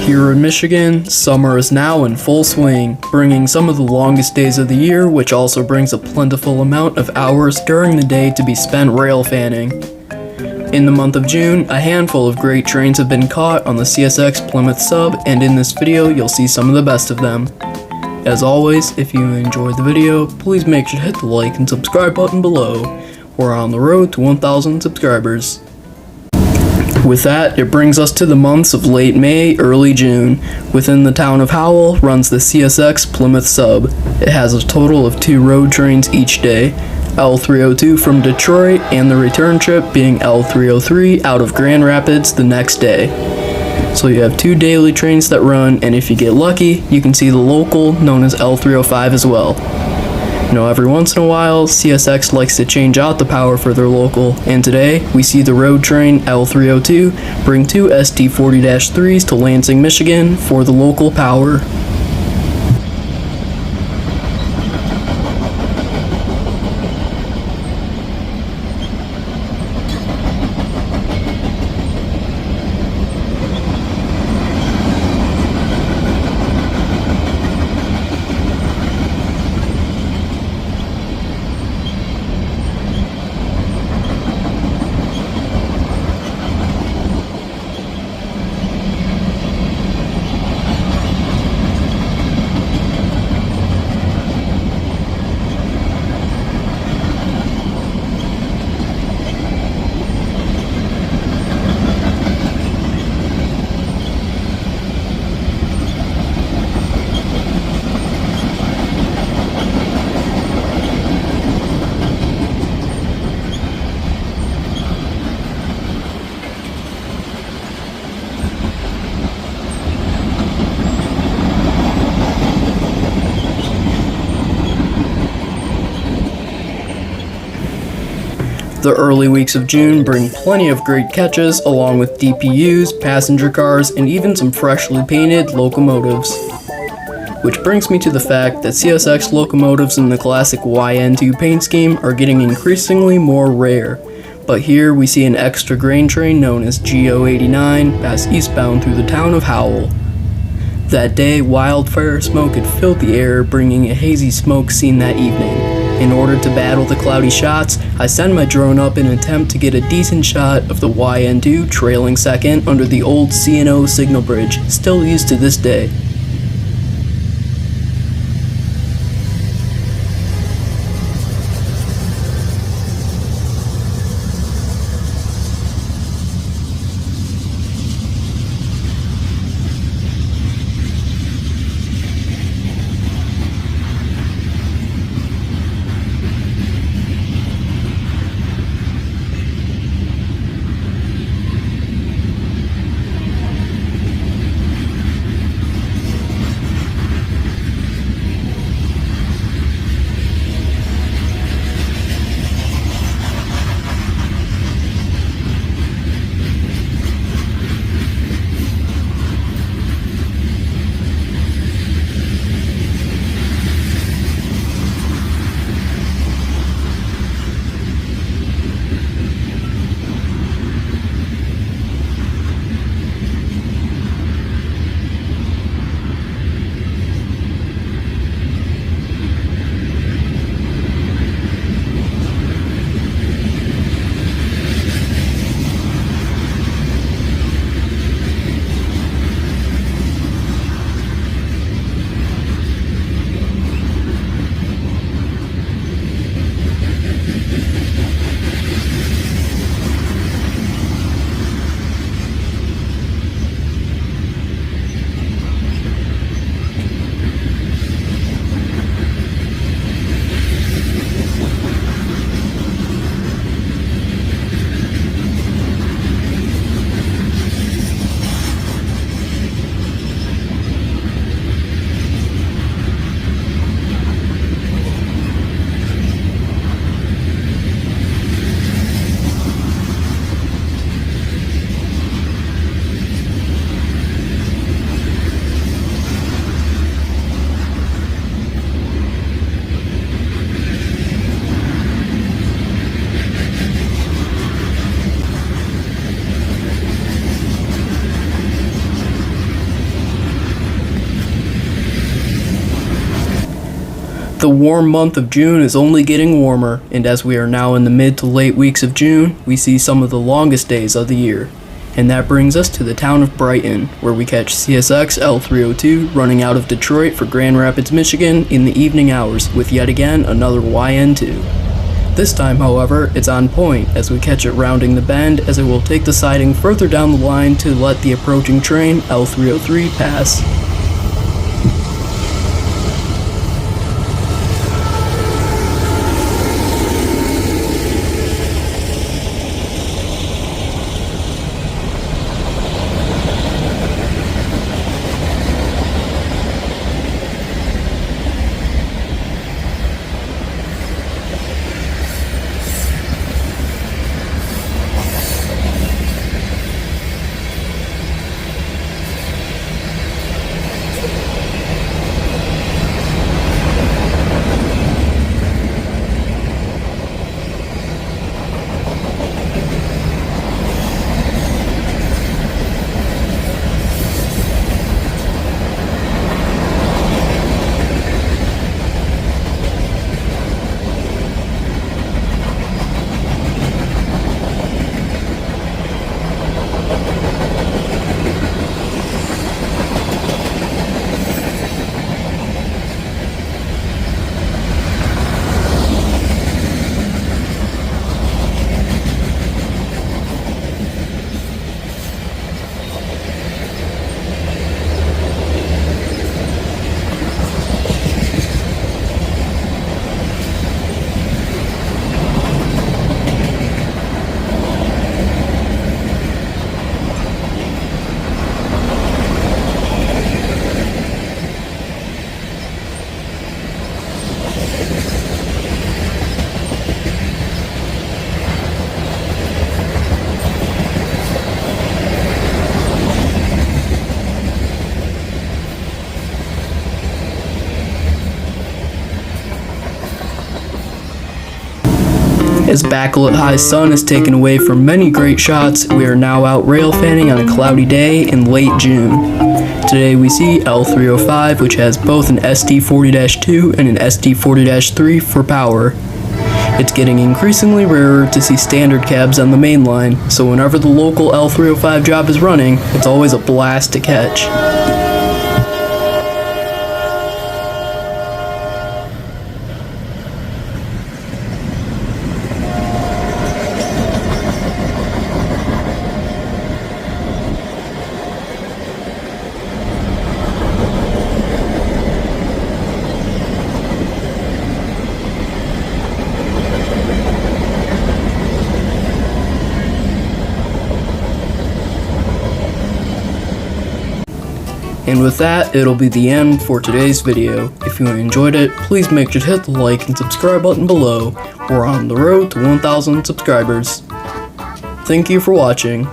Here in Michigan, summer is now in full swing, bringing some of the longest days of the year, which also brings a plentiful amount of hours during the day to be spent rail fanning. In the month of June, a handful of great trains have been caught on the CSX Plymouth sub, and in this video you'll see some of the best of them. As always, if you enjoyed the video, please make sure to hit the like and subscribe button below. We're on the road to 1,000 subscribers. With that, it brings us to the months of late May, early June. Within the town of Howell runs the CSX Plymouth sub. It has a total of 2 road trains each day, L302 from Detroit and the return trip being L303 out of Grand Rapids the next day. So you have 2 daily trains that run, and if you get lucky, you can see the local known as L305 as well. Every once in a while, CSX likes to change out the power for their local, and today, we see the road train L302 bring 2 ST40-3s to Lansing, Michigan for the local power. The early weeks of June bring plenty of great catches along with DPUs, passenger cars, and even some freshly painted locomotives. Which brings me to the fact that CSX locomotives in the classic YN2 paint scheme are getting increasingly more rare. But here we see an extra grain train known as GO89 pass eastbound through the town of Howell. That day, wildfire smoke had filled the air, bringing a hazy smoke scene that evening. In order to battle the cloudy shots, I send my drone up in an attempt to get a decent shot of the YN2 trailing second under the old C&O signal bridge, still used to this day. The warm month of June is only getting warmer, and as we are now in the mid to late weeks of June, we see some of the longest days of the year. And that brings us to the town of Brighton, where we catch CSX L302 running out of Detroit for Grand Rapids, Michigan in the evening hours with yet again another YN2. This time, however, it's on point as we catch it rounding the bend, as it will take the siding further down the line to let the approaching train L303 pass. As backlit high sun is taken away from many great shots, we are now out rail fanning on a cloudy day in late June. Today we see L305, which has both an ST40-2 and an ST40-3 for power. It's getting increasingly rarer to see standard cabs on the main line, so whenever the local L305 job is running, it's always a blast to catch. And with that, it'll be the end for today's video. If you enjoyed it, please make sure to hit the like and subscribe button below. We're on the road to 1,000 subscribers. Thank you for watching.